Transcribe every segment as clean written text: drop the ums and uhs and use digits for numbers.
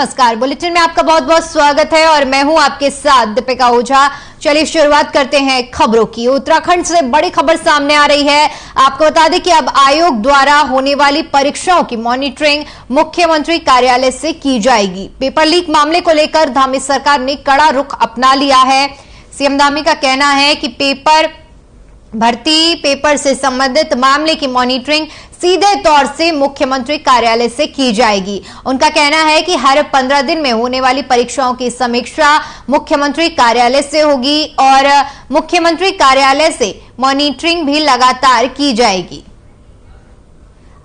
नमस्कार। बुलेटिन में आपका बहुत बहुत स्वागत है और मैं हूं आपके साथ दीपिका ओझा। चलिए शुरुआत करते हैं खबरों की। उत्तराखंड से बड़ी खबर सामने आ रही है। आपको बता दें कि अब आयोग द्वारा होने वाली परीक्षाओं की मॉनिटरिंग मुख्यमंत्री कार्यालय से की जाएगी। पेपर लीक मामले को लेकर धामी सरकार ने कड़ा रुख अपना लिया है। सीएम धामी का कहना है कि भर्ती पेपर से संबंधित मामले की मॉनिटरिंग सीधे तौर से मुख्यमंत्री कार्यालय से की जाएगी। उनका कहना है कि हर 15 दिन में होने वाली परीक्षाओं की समीक्षा मुख्यमंत्री कार्यालय से होगी और मुख्यमंत्री कार्यालय से मॉनिटरिंग भी लगातार की जाएगी।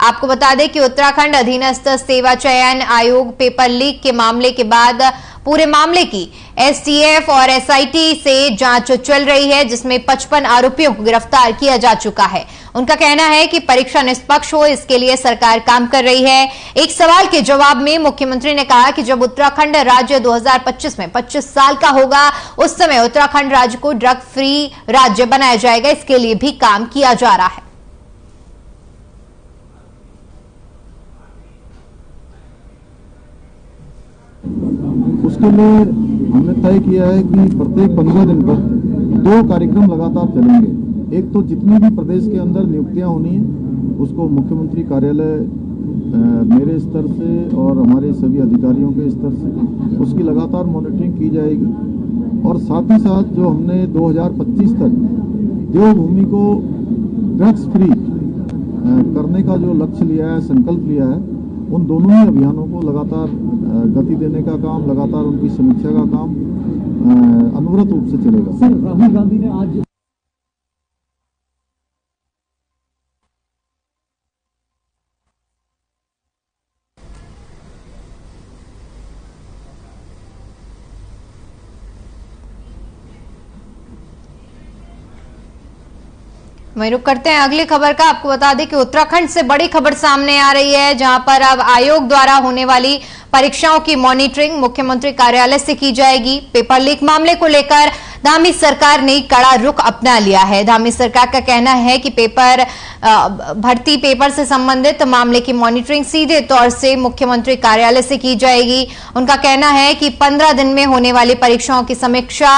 आपको बता दें कि उत्तराखंड अधीनस्थ सेवा चयन आयोग पेपर लीक के मामले के बाद पूरे मामले की एसटीएफ और एसआईटी से जांच चल रही है, जिसमें 55 आरोपियों को गिरफ्तार किया जा चुका है। उनका कहना है कि परीक्षा निष्पक्ष हो, इसके लिए सरकार काम कर रही है। एक सवाल के जवाब में मुख्यमंत्री ने कहा कि जब उत्तराखंड राज्य 2025 में 25 साल का होगा, उस समय उत्तराखंड राज्य को ड्रग फ्री राज्य बनाया जाएगा। इसके लिए भी काम किया जा रहा है। उसके लिए हमने तय किया है कि प्रत्येक 15 दिन पर 2 कार्यक्रम लगातार चलेंगे। एक तो जितनी भी प्रदेश के अंदर नियुक्तियां होनी है उसको मुख्यमंत्री कार्यालय मेरे स्तर से और हमारे सभी अधिकारियों के स्तर से उसकी लगातार मॉनिटरिंग की जाएगी। और साथ ही साथ जो हमने 2025 तक देवभूमि को ड्रग्स फ्री करने का जो लक्ष्य लिया है, संकल्प लिया है, उन दोनों ही अभियानों को लगातार गति देने का काम, लगातार उनकी समीक्षा का काम अनवरत रूप से चलेगा। सर, राहुल गांधी ने आज वहीं रुक करते हैं अगली खबर का। आपको बता दें कि उत्तराखंड से बड़ी खबर सामने आ रही है, जहां पर अब आयोग द्वारा होने वाली परीक्षाओं की मॉनिटरिंग मुख्यमंत्री कार्यालय से की जाएगी। पेपर लीक मामले को लेकर धामी सरकार ने कड़ा रुख अपना लिया है। धामी सरकार का कहना है कि भर्ती पेपर से संबंधित मामले की मॉनिटरिंग सीधे तौर से मुख्यमंत्री कार्यालय से की जाएगी। उनका कहना है कि 15 दिन में होने वाली परीक्षाओं की समीक्षा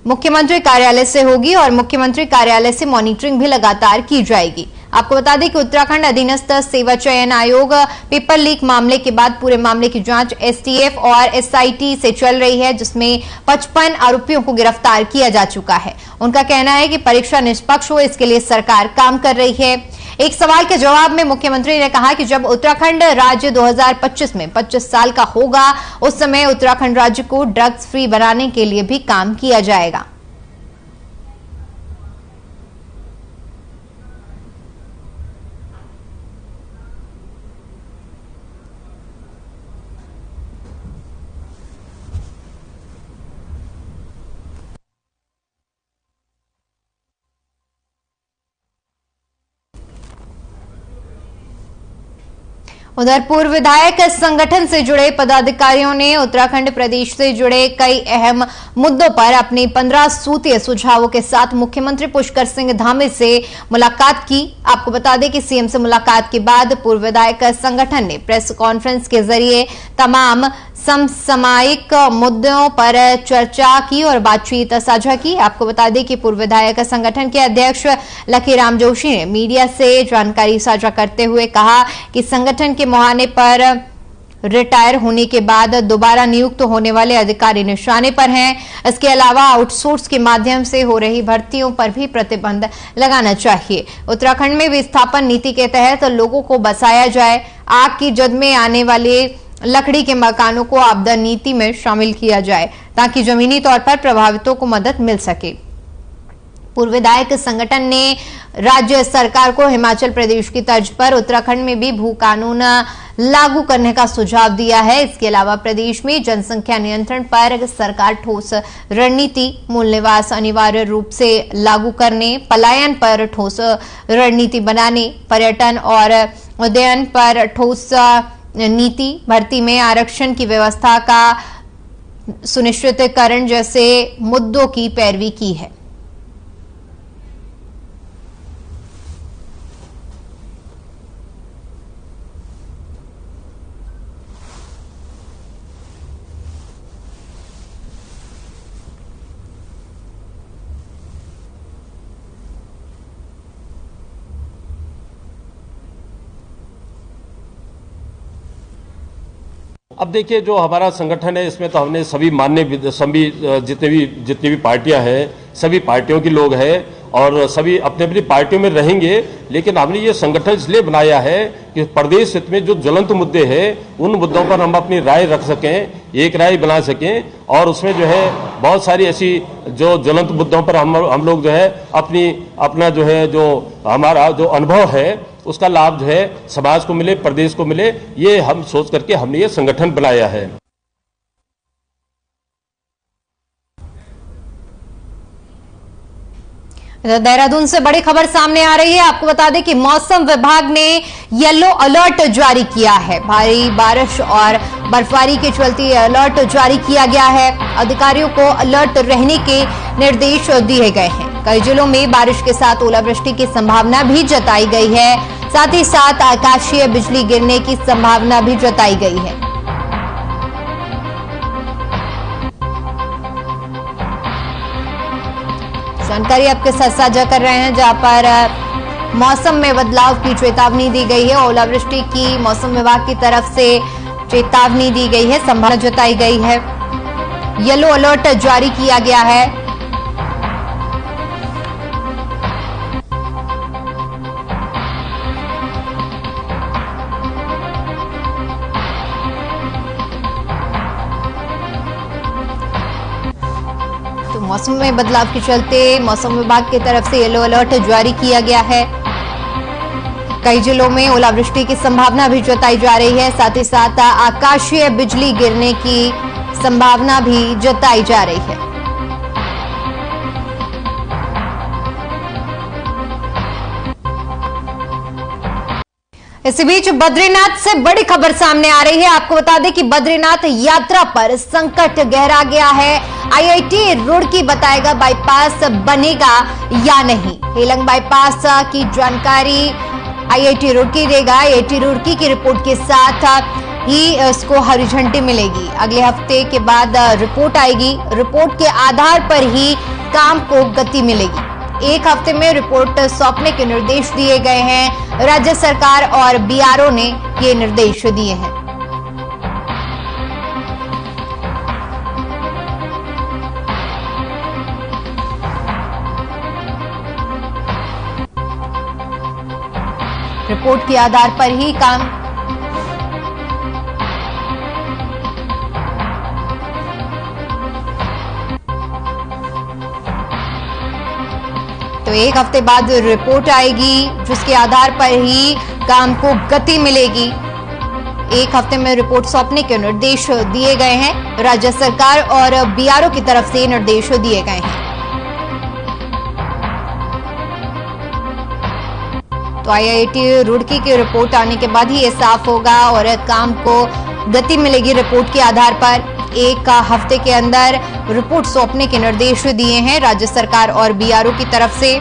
मुख्यमंत्री कार्यालय से होगी और मुख्यमंत्री कार्यालय से मॉनिटरिंग भी लगातार की जाएगी। आपको बता दें कि उत्तराखंड अधीनस्थ सेवा चयन आयोग पेपर लीक मामले के बाद पूरे मामले की जांच एसटीएफ और एसआईटी से चल रही है, जिसमें 55 आरोपियों को गिरफ्तार किया जा चुका है। उनका कहना है कि परीक्षा निष्पक्ष हो, इसके लिए सरकार काम कर रही है। एक सवाल के जवाब में मुख्यमंत्री ने कहा कि जब उत्तराखंड राज्य 2025 में 25 साल का होगा, उस समय उत्तराखंड राज्य को ड्रग्स फ्री बनाने के लिए भी काम किया जाएगा। उधर पूर्व विधायक संगठन से जुड़े पदाधिकारियों ने उत्तराखंड प्रदेश से जुड़े कई अहम मुद्दों पर अपने 15 सूत्रीय सुझावों के साथ मुख्यमंत्री पुष्कर सिंह धामी से मुलाकात की। आपको बता दें कि सीएम से मुलाकात के बाद पूर्व विधायक संगठन ने प्रेस कॉन्फ्रेंस के जरिए तमाम समसामयिक मुद्दों पर चर्चा की और बातचीत साझा की। आपको बता दें कि पूर्व विधायक संगठन के अध्यक्ष लखीराम जोशी ने मीडिया से जानकारी साझा करते हुए कहा कि संगठन के मुहाने पर रिटायर होने के बाद दोबारा नियुक्त होने वाले अधिकारी निशाने पर हैं। इसके अलावा आउटसोर्स के माध्यम से हो रही भर्तियों पर भी प्रतिबंध लगाना चाहिए। उत्तराखंड में विस्थापन नीति के तहत लोगों को बसाया जाए। आग की जद में आने वाले लकड़ी के मकानों को आपदा नीति में शामिल किया जाए, ताकि जमीनी तौर पर प्रभावितों को मदद मिल सके। पूर्व विधायक संगठन ने राज्य सरकार को हिमाचल प्रदेश की तर्ज पर उत्तराखंड में भी भू कानून लागू करने का सुझाव दिया है। इसके अलावा प्रदेश में जनसंख्या नियंत्रण पर सरकार ठोस रणनीति, मूल निवास अनिवार्य रूप से लागू करने, पलायन पर ठोस रणनीति बनाने, पर्यटन और उद्यान पर ठोस नीति, भर्ती में आरक्षण की व्यवस्था का सुनिश्चितकरण जैसे मुद्दों की पैरवी की है। अब देखिए, जो हमारा संगठन है इसमें तो हमने सभी जितनी भी पार्टियां हैं, सभी पार्टियों के लोग हैं और सभी अपनी अपनी पार्टियों में रहेंगे। लेकिन हमने ये संगठन इसलिए बनाया है कि प्रदेश हित में जो ज्वलंत मुद्दे हैं उन मुद्दों पर हम अपनी राय रख सकें, एक राय बना सकें और उसमें जो है बहुत सारी ऐसी जो ज्वलंत मुद्दों पर हम लोग जो है अपना जो है जो हमारा जो अनुभव है उसका लाभ जो है समाज को मिले, प्रदेश को मिले, ये हम सोच करके हमने ये संगठन बनाया है। देहरादून से बड़ी खबर सामने आ रही है। आपको बता दें कि मौसम विभाग ने येलो अलर्ट जारी किया है। भारी बारिश और बर्फबारी के चलते अलर्ट जारी किया गया है। अधिकारियों को अलर्ट रहने के निर्देश दिए गए हैं। कई जिलों में बारिश के साथ ओलावृष्टि की संभावना भी जताई गई है। साथ ही साथ आकाशीय बिजली गिरने की संभावना भी जताई गई है। जानकारी आपके साथ साझा कर रहे हैं, जहां पर मौसम में बदलाव की चेतावनी दी गई है। ओलावृष्टि की मौसम विभाग की तरफ से चेतावनी दी गई है, संभावना जताई गई है। येलो अलर्ट जारी किया गया है। तो मौसम में बदलाव के चलते मौसम विभाग की तरफ से येलो अलर्ट जारी किया गया है। कई जिलों में ओलावृष्टि की संभावना भी जताई जा रही है। साथ ही साथ आकाशीय बिजली गिरने की संभावना भी जताई जा रही है। इसी बीच बद्रीनाथ से बड़ी खबर सामने आ रही है। आपको बता दें कि बद्रीनाथ यात्रा पर संकट गहरा गया है। आईआईटी रुड़की बताएगा बाईपास बनेगा या नहीं। हेलंग बाईपास की जानकारी आईआईटी रुड़की देगा। आईआईटी रुड़की की रिपोर्ट के साथ ही इसको हरी झंडी मिलेगी। अगले हफ्ते के बाद रिपोर्ट आएगी। रिपोर्ट के आधार पर ही काम को गति मिलेगी। एक हफ्ते में रिपोर्ट सौंपने के निर्देश दिए गए हैं। राज्य सरकार और बीआरओ ने ये निर्देश दिए हैं। रिपोर्ट के आधार पर ही काम तो एक हफ्ते बाद रिपोर्ट आएगी, जिसके आधार पर ही काम को गति मिलेगी। एक हफ्ते में रिपोर्ट सौंपने के निर्देश दिए गए हैं। राज्य सरकार और बीआरओ की तरफ से निर्देश दिए गए हैं। तो आईआईटी रुड़की की रिपोर्ट आने के बाद ही ये साफ होगा और काम को गति मिलेगी। रिपोर्ट के आधार पर एक हफ्ते के अंदर रिपोर्ट सौंपने के निर्देश दिए हैं राज्य सरकार और बीआरओ की तरफ से।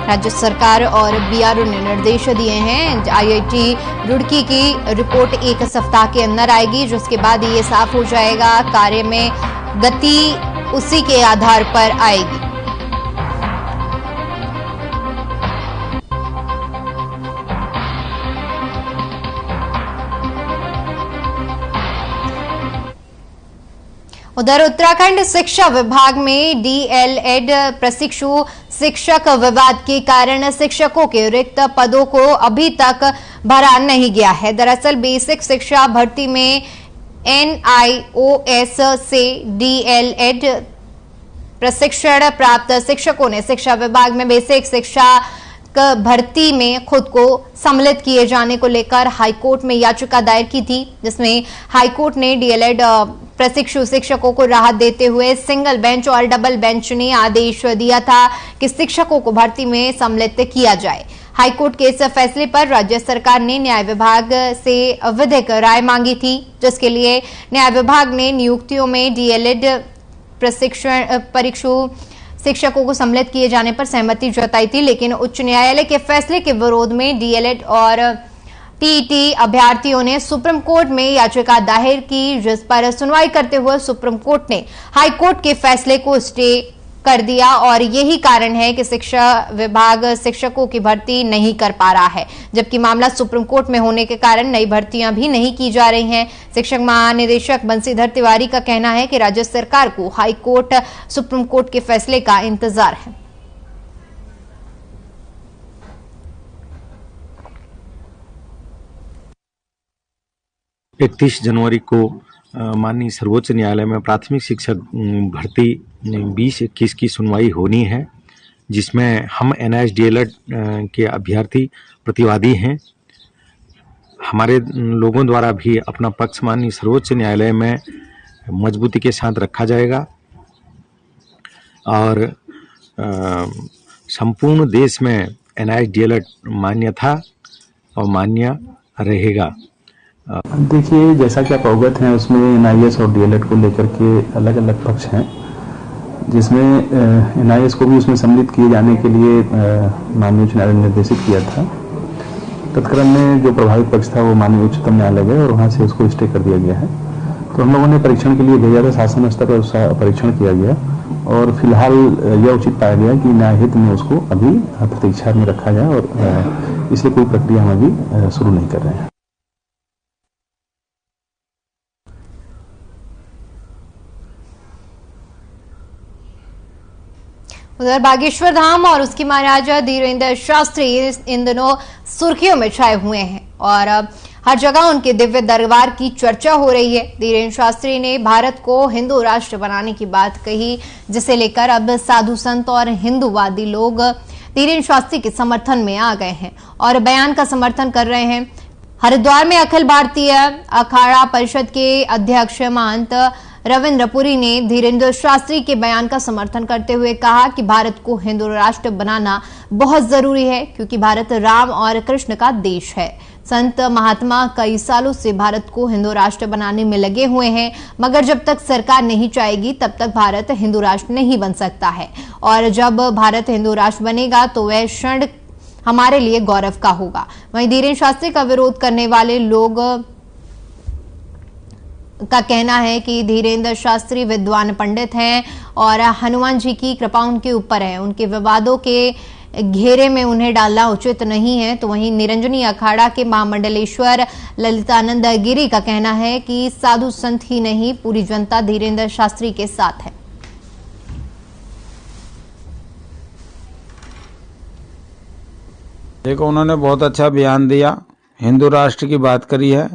राज्य सरकार और बीआरओ ने निर्देश दिए हैं। आईआईटी रुड़की की रिपोर्ट एक सप्ताह के अंदर आएगी, जिसके बाद ये साफ हो जाएगा। कार्य में गति उसी के आधार पर आएगी। उधर उत्तराखंड शिक्षा विभाग में डीएलएड प्रशिक्षु शिक्षक विवाद के कारण शिक्षकों के रिक्त पदों को अभी तक भरा नहीं गया है। दरअसल बेसिक शिक्षा भर्ती में NIOS से डीएलएड प्रशिक्षण प्राप्त शिक्षकों ने शिक्षा विभाग में बेसिक शिक्षा भर्ती में खुद को सम्मिलित किए जाने को लेकर हाईकोर्ट में याचिका दायर की थी, जिसमें हाईकोर्ट ने डीएलएड प्रशिक्षु शिक्षकों को राहत देते हुए सिंगल बेंच और डबल बेंच ने आदेश दिया था कि शिक्षकों को भर्ती में सम्मिलित किया जाए। हाईकोर्ट के इस फैसले पर राज्य सरकार ने न्याय विभाग से विधिक राय मांगी थी, जिसके लिए न्याय विभाग ने नियुक्तियों में डीएलएड प्रशिक्षण परीक्षु शिक्षकों को सम्मिलित किए जाने पर सहमति जताई थी। लेकिन उच्च न्यायालय के फैसले के विरोध में डीएलएड और टीईटी अभ्यर्थियों ने सुप्रीम कोर्ट में याचिका दायर की, जिस पर सुनवाई करते हुए सुप्रीम कोर्ट ने हाई कोर्ट के फैसले को स्टे कर दिया और यही कारण है कि शिक्षा विभाग शिक्षकों की भर्ती नहीं कर पा रहा है, जबकि मामला सुप्रीम कोर्ट में होने के कारण नई भर्तियां भी नहीं की जा रही हैं। शिक्षक महानिदेशक बंशीधर तिवारी का कहना है कि राज्य सरकार को हाई कोर्ट सुप्रीम कोर्ट के फैसले का इंतजार है। इकतीस जनवरी को माननीय सर्वोच्च न्यायालय में प्राथमिक शिक्षक भर्ती 2021 की सुनवाई होनी है, जिसमें हम NIS DLED के अभ्यर्थी प्रतिवादी हैं। हमारे लोगों द्वारा भी अपना पक्ष माननीय सर्वोच्च न्यायालय में मजबूती के साथ रखा जाएगा और संपूर्ण देश में NIS DLED मान्य था और मान्य रहेगा। देखिए, जैसा कि आप अवगत हैं, उसमें NIS और DLED को लेकर के अलग अलग पक्ष हैं, जिसमें NIS को भी उसमें सम्मिलित किए जाने के लिए माननीय उच्च न्यायालय ने निर्देशित किया था। तत्क्रम में जो प्रभावित पक्ष था वो माननीय उच्चतम न्यायालय गए और वहाँ से उसको स्टे कर दिया गया है। तो हम लोगों ने परीक्षण के लिए भेजा था, शासन स्तर पर परीक्षण किया गया और फिलहाल यह उचित पाया गया कि न्यायहित में उसको अभी प्रतीक्षा में रखा जाए और इसलिए कोई प्रक्रिया हम अभी शुरू नहीं कर रहे हैं। उधर बागेश्वर धाम और उसकी महाराजा धीरेन्द्र शास्त्री इन दिनों सुर्खियों में छाए हुए हैं और हर जगह उनके दिव्य दरबार की चर्चा हो रही है। धीरेन्द्र शास्त्री ने भारत को हिंदू राष्ट्र बनाने की बात कही, जिसे लेकर अब साधु संत और हिंदूवादी लोग धीरेन्द्र शास्त्री के समर्थन में आ गए हैं और बयान का समर्थन कर रहे हैं। हरिद्वार में अखिल भारतीय अखाड़ा परिषद के अध्यक्ष महंत रविंद्र पुरी ने धीरेन्द्र शास्त्री के बयान का समर्थन करते हुए कहा कि भारत को हिंदू राष्ट्र बनाना बहुत जरूरी है, क्योंकि भारत राम और कृष्ण का देश है। संत महात्मा कई सालों से भारत को हिंदू राष्ट्र बनाने में लगे हुए हैं, मगर जब तक सरकार नहीं चाहेगी तब तक भारत हिंदू राष्ट्र नहीं बन सकता है और जब भारत हिंदू राष्ट्र बनेगा तो वह क्षण हमारे लिए गौरव का होगा। वहीं धीरेन्द्र शास्त्री का विरोध करने वाले लोग का कहना है कि धीरेन्द्र शास्त्री विद्वान पंडित हैं और हनुमान जी की कृपा उनके ऊपर है, उनके विवादों के घेरे में उन्हें डालना उचित नहीं है। तो वहीं निरंजनी अखाड़ा के महामंडलेश्वर ललितानंद गिरी का कहना है कि साधु संत ही नहीं, पूरी जनता धीरेन्द्र शास्त्री के साथ है। देखो, उन्होंने बहुत अच्छा बयान दिया, हिंदू राष्ट्र की बात करी है।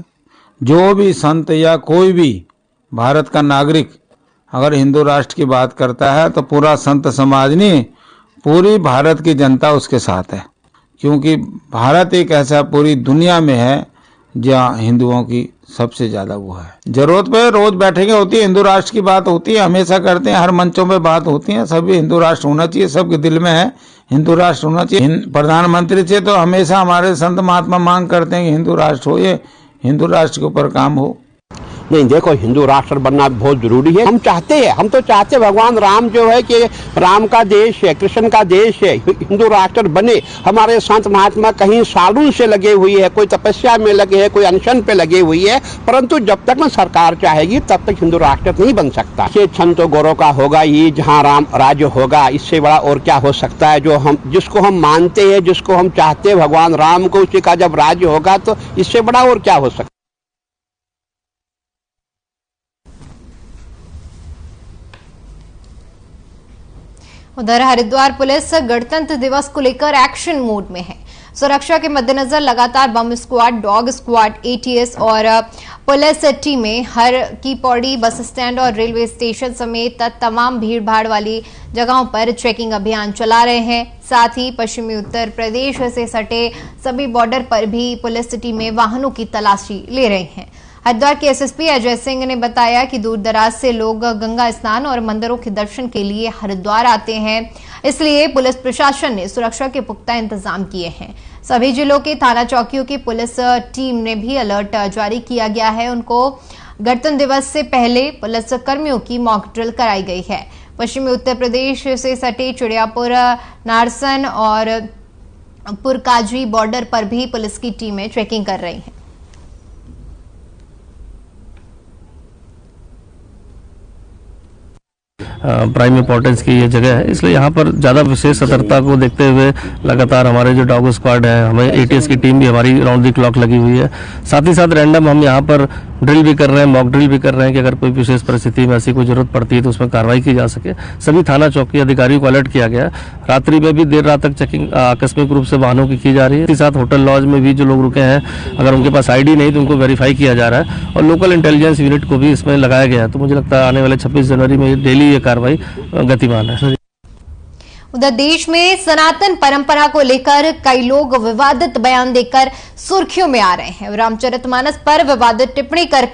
जो भी संत या कोई भी भारत का नागरिक अगर हिंदू राष्ट्र की बात करता है तो पूरा संत समाज नहीं, पूरी भारत की जनता उसके साथ है, क्योंकि भारत एक ऐसा पूरी दुनिया में है जहाँ हिंदुओं की सबसे ज्यादा वो है। जरूरत पे रोज बैठेंगे होती है, हिंदू राष्ट्र की बात होती है, हमेशा करते हैं, हर मंचों पे बात होती है। सभी हिंदू राष्ट्र होना चाहिए, सबके दिल में है हिंदू राष्ट्र होना चाहिए। प्रधानमंत्री से तो हमेशा हमारे संत महात्मा मांग करते हैं कि हिंदू राष्ट्र हो, ये हिंदू राष्ट्र के ऊपर काम हो। नहीं, देखो, हिंदू राष्ट्र बनना बहुत जरूरी है। हम तो चाहते भगवान राम जो है कि राम का देश है, कृष्ण का देश है, हिंदू राष्ट्र बने। हमारे संत महात्मा कहीं सालों से लगे हुए हैं, कोई तपस्या में लगे हैं, कोई अनशन पे लगे हुई है, परंतु जब तक न सरकार चाहेगी तब तक हिंदू राष्ट्र नहीं बन सकता। ये छंतो गौरव का होगा, ये जहाँ राम राज्य होगा, इससे बड़ा और क्या हो सकता है। जिसको हम मानते हैं, जिसको हम चाहते हैं भगवान राम को, उसी का जब राज्य होगा तो इससे बड़ा और क्या हो सकता। उधर हरिद्वार पुलिस गणतंत्र दिवस को लेकर एक्शन मोड में है। सुरक्षा के मद्देनजर लगातार बम स्क्वाड, डॉग स्क्वाड, ATS और पुलिस टीमें हर की पौड़ी बस स्टैंड और रेलवे स्टेशन समेत तमाम भीड़भाड़ वाली जगहों पर चेकिंग अभियान चला रहे हैं। साथ ही पश्चिमी उत्तर प्रदेश से सटे सभी बॉर्डर पर भी पुलिस टीमें वाहनों की तलाशी ले रही हैं। हरिद्वार के SSP अजय सिंह ने बताया कि दूर दराज से लोग गंगा स्नान और मंदिरों के दर्शन के लिए हरिद्वार आते हैं, इसलिए पुलिस प्रशासन ने सुरक्षा के पुख्ता इंतजाम किए हैं। सभी जिलों के थाना चौकियों की पुलिस टीम ने भी अलर्ट जारी किया गया है। उनको गणतंत्र दिवस से पहले पुलिस कर्मियों की मॉक ड्रिल कराई गई है। पश्चिमी उत्तर प्रदेश से सटे चिड़ियापुर, नारसन और पुरकाजी बॉर्डर पर भी पुलिस की टीमें चेकिंग कर रही हैं। प्राइम इंपॉर्टेंस की ये जगह है, इसलिए यहाँ पर ज़्यादा विशेष सतर्कता को देखते हुए लगातार हमारे जो डॉग स्क्वाड है, हमें एटीएस की टीम भी हमारी राउंड द क्लॉक लगी हुई है। साथ ही साथ रैंडम हम यहाँ पर ड्रिल भी कर रहे हैं, मॉक ड्रिल भी कर रहे हैं कि अगर कोई विशेष परिस्थिति में ऐसी कोई जरूरत पड़ती है तो उसमें कार्रवाई की जा सके। सभी थाना चौकी अधिकारियों को अलर्ट किया गया है। रात्रि में भी देर रात तक चेकिंग आकस्मिक रूप से वाहनों की जा रही है। साथ साथ होटल लॉज में भी जो लोग रुके हैं, अगर उनके पास आईडी नहीं तो उनको वेरीफाई किया जा रहा है और लोकल इंटेलिजेंस यूनिट को भी इसमें लगाया गया है। तो मुझे लगता है आने वाले 26 जनवरी में डेली ये कार्रवाई गतिमान है। उधर देश में सनातन परंपरा को लेकर कई लोग विवादित बयान देकर सुर्खियों में आ रहे हैं। रामचरितमानस पर विवादित टिप्पणी कर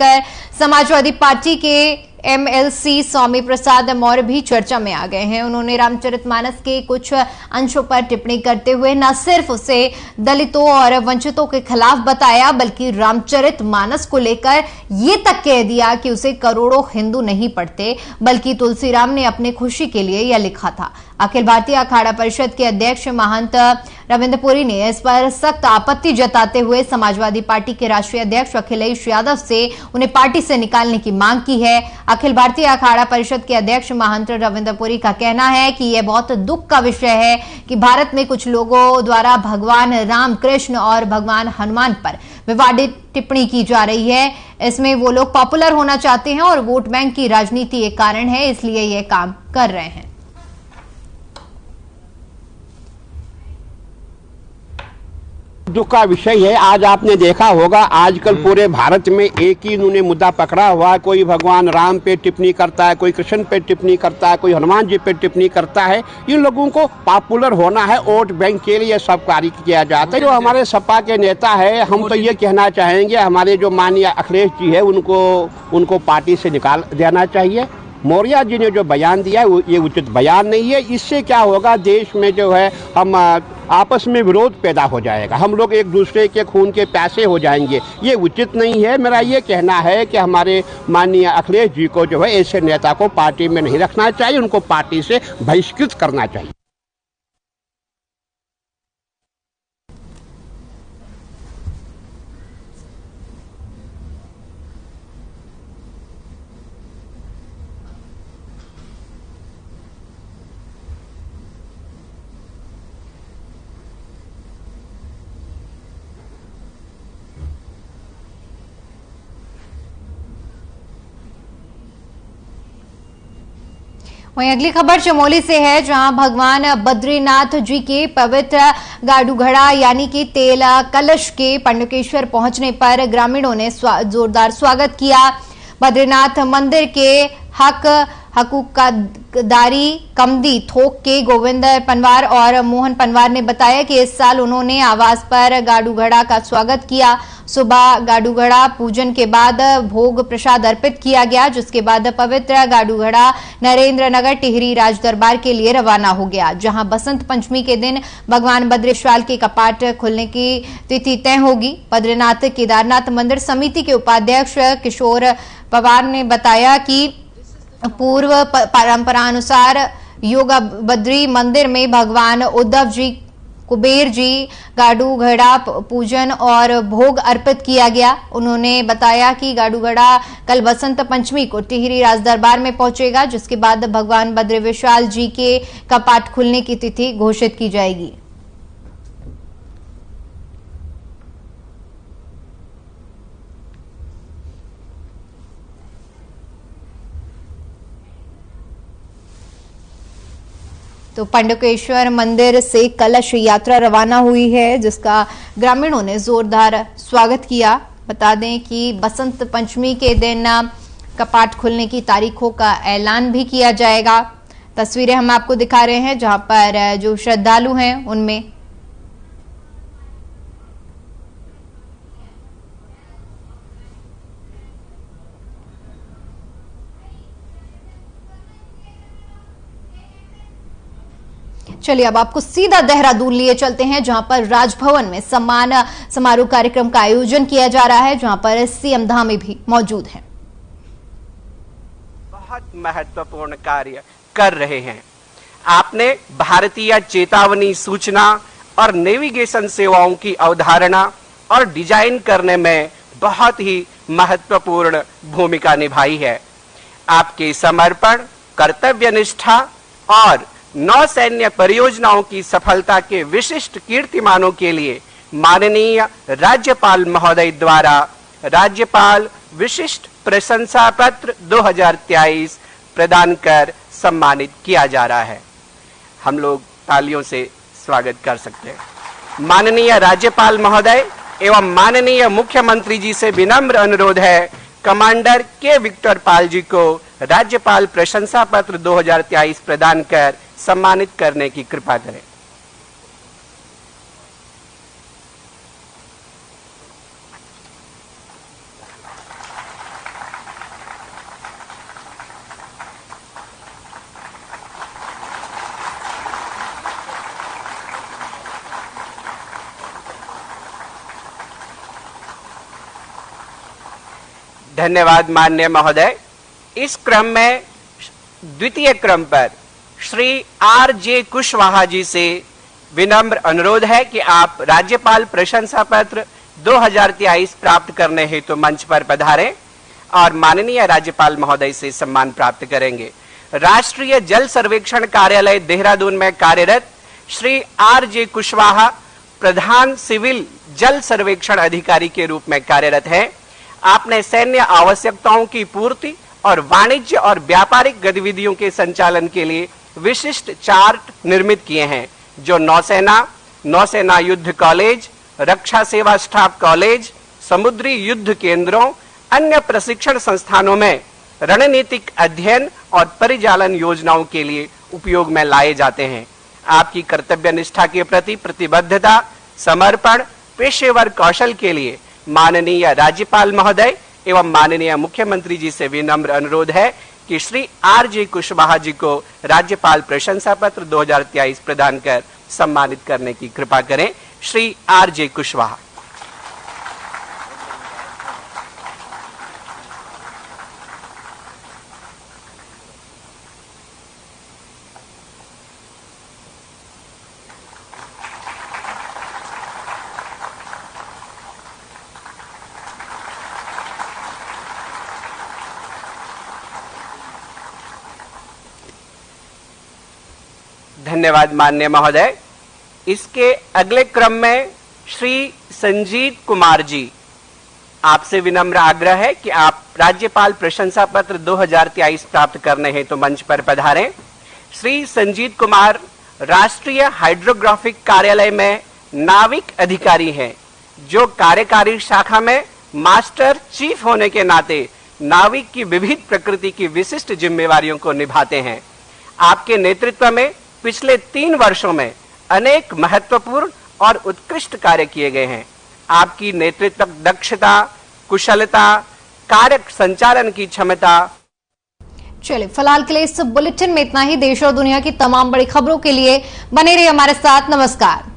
समाजवादी पार्टी के एमएलसी स्वामी प्रसाद मौर्य भी चर्चा में आ गए हैं। उन्होंने रामचरितमानस के कुछ अंशों पर टिप्पणी करते हुए न सिर्फ उसे दलितों और वंचितों के खिलाफ बताया, बल्कि रामचरितमानस को लेकर ये तक कह दिया कि उसे करोड़ों हिंदू नहीं पढ़ते, बल्कि तुलसीराम ने अपने खुशी के लिए यह लिखा था। अखिल भारतीय अखाड़ा परिषद के अध्यक्ष महंत रविंद्रपुरी ने इस पर सख्त आपत्ति जताते हुए समाजवादी पार्टी के राष्ट्रीय अध्यक्ष अखिलेश यादव से उन्हें पार्टी से निकालने की मांग की है। अखिल भारतीय अखाड़ा परिषद के अध्यक्ष महंत रविंद्रपुरी का कहना है कि यह बहुत दुख का विषय है कि भारत में कुछ लोगों द्वारा भगवान राम, कृष्ण और भगवान हनुमान पर विवादित टिप्पणी की जा रही है। इसमें वो लोग पॉपुलर होना चाहते हैं और वोट बैंक की राजनीति एक कारण है, इसलिए ये काम कर रहे हैं। दुख का विषय है। आज आपने देखा होगा आजकल पूरे भारत में एक ही इन्होंने मुद्दा पकड़ा हुआ है। कोई भगवान राम पे टिप्पणी करता है, कोई कृष्ण पे टिप्पणी करता है, कोई हनुमान जी पे टिप्पणी करता है। इन लोगों को पॉपुलर होना है, वोट बैंक के लिए सब कार्य किया जाता है। जो हमारे सपा के नेता है, हम तो ये कहना चाहेंगे हमारे जो माननीय अखिलेश जी है उनको पार्टी से निकाल देना चाहिए। मौर्य जी ने जो बयान दिया है ये उचित बयान नहीं है। इससे क्या होगा, देश में जो है हम आपस में विरोध पैदा हो जाएगा, हम लोग एक दूसरे के खून के प्यासे हो जाएंगे। ये उचित नहीं है। मेरा ये कहना है कि हमारे माननीय अखिलेश जी को जो है ऐसे नेता को पार्टी में नहीं रखना चाहिए, उनको पार्टी से बहिष्कृत करना चाहिए। वहीं अगली खबर चमोली से है, जहां भगवान बद्रीनाथ जी के पवित्र गाडू घड़ा यानी कि तेल कलश के पंडुकेश्वर पहुंचने पर ग्रामीणों ने जोरदार स्वागत किया। बद्रीनाथ मंदिर के हकूकदारी कमदी थोक के गोविंद पनवार और मोहन पनवार ने बताया कि इस साल उन्होंने आवास पर गाडू घड़ा का स्वागत किया। सुबह गाडू घड़ा पूजन के बाद भोग प्रसाद अर्पित किया गया, जिसके बाद पवित्र गाडू घड़ा नरेंद्र नगर टिहरी राज दरबार के लिए रवाना हो गया, जहां बसंत पंचमी के दिन भगवान बद्रेश्वर के कपाट खुलने की तिथि तय होगी। बद्रीनाथ केदारनाथ मंदिर समिति के उपाध्यक्ष किशोर पवार ने बताया कि पूर्व परंपरा अनुसार योगा बद्री मंदिर में भगवान उद्धव जी, कुबेर जी गाडू घड़ा पूजन और भोग अर्पित किया गया। उन्होंने बताया कि गाडू घड़ा कल बसंत पंचमी को टिहरी राज दरबार में पहुंचेगा, जिसके बाद भगवान बद्रेश्वर जी के कपाट खुलने की तिथि घोषित की जाएगी। तो पंडुकेश्वर मंदिर से कलश यात्रा रवाना हुई है, जिसका ग्रामीणों ने जोरदार स्वागत किया। बता दें कि बसंत पंचमी के दिन कपाट खुलने की तारीखों का ऐलान भी किया जाएगा। तस्वीरें हम आपको दिखा रहे हैं, जहां पर जो श्रद्धालु हैं उनमें चलिए अब आपको सीधा देहरादून लिए चलते हैं, जहां पर राजभवन में सम्मान समारोह कार्यक्रम का आयोजन किया जा रहा है, जहां पर सीएम धामी भी मौजूद हैं। बहुत महत्वपूर्ण कार्य कर रहे हैं। आपने भारतीय चेतावनी सूचना और नेविगेशन सेवाओं की अवधारणा और डिजाइन करने में बहुत ही महत्वपूर्ण भूमिका निभाई है। आपके समर्पण, कर्तव्य निष्ठा और नौसैन्य परियोजनाओं की सफलता के विशिष्ट कीर्तिमानों के लिए माननीय राज्यपाल महोदय द्वारा राज्यपाल विशिष्ट प्रशंसा पत्र 2023 प्रदान कर सम्मानित किया जा रहा है। हम लोग तालियों से स्वागत कर सकते हैं। माननीय राज्यपाल महोदय एवं माननीय मुख्यमंत्री जी से विनम्र अनुरोध है, कमांडर के विक्टर पाल जी को राज्यपाल प्रशंसा पत्र 2023 प्रदान कर सम्मानित करने की कृपा करें। धन्यवाद माननीय महोदय। इस क्रम में द्वितीय क्रम पर श्री आर.जे. कुशवाहा जी से विनम्र अनुरोध है कि आप राज्यपाल प्रशंसा पत्र 2023 प्राप्त करने हेतु मंच पर पधारें और माननीय राज्यपाल महोदय से सम्मान प्राप्त करेंगे। राष्ट्रीय जल सर्वेक्षण कार्यालय देहरादून में कार्यरत श्री आर.जे. कुशवाहा प्रधान सिविल जल सर्वेक्षण अधिकारी के रूप में कार्यरत हैं। आपने सैन्य आवश्यकताओं की पूर्ति और वाणिज्य और व्यापारिक गतिविधियों के संचालन के लिए विशिष्ट चार्ट निर्मित किए हैं, जो नौसेना युद्ध कॉलेज, रक्षा सेवा स्टाफ कॉलेज, समुद्री युद्ध केंद्रों, अन्य प्रशिक्षण संस्थानों में रणनीतिक अध्ययन और परिचालन योजनाओं के लिए उपयोग में लाए जाते हैं। आपकी कर्तव्य निष्ठा के प्रति प्रतिबद्धता, समर्पण, पेशेवर कौशल के लिए माननीय राज्यपाल महोदय एवं माननीय मुख्यमंत्री जी से विनम्र अनुरोध है कि श्री आर.जे. कुशवाहा जी को राज्यपाल प्रशंसा पत्र 2023 प्रदान कर सम्मानित करने की कृपा करें। श्री आर.जे. कुशवाहा। धन्यवाद माननीय महोदय। इसके अगले क्रम में श्री संजीत कुमार जी, आपसे विनम्र आग्रह है कि आप राज्यपाल प्रशंसा पत्र 2023 प्राप्त करने हेतु मंच पर पधारें। श्री संजीत कुमार राष्ट्रीय हाइड्रोग्राफिक कार्यालय में नाविक अधिकारी हैं, जो कार्यकारी शाखा में मास्टर चीफ होने के नाते नाविक की विविध प्रकृति की विशिष्ट जिम्मेवारियों को निभाते हैं। आपके नेतृत्व में पिछले 3 वर्षों में अनेक महत्वपूर्ण और उत्कृष्ट कार्य किए गए हैं। आपकी नेतृत्व दक्षता, कुशलता, कार्य संचालन की क्षमता। चलिए, फिलहाल के लिए इस बुलेटिन में इतना ही। देश और दुनिया की तमाम बड़ी खबरों के लिए बने रहिए हमारे साथ। नमस्कार।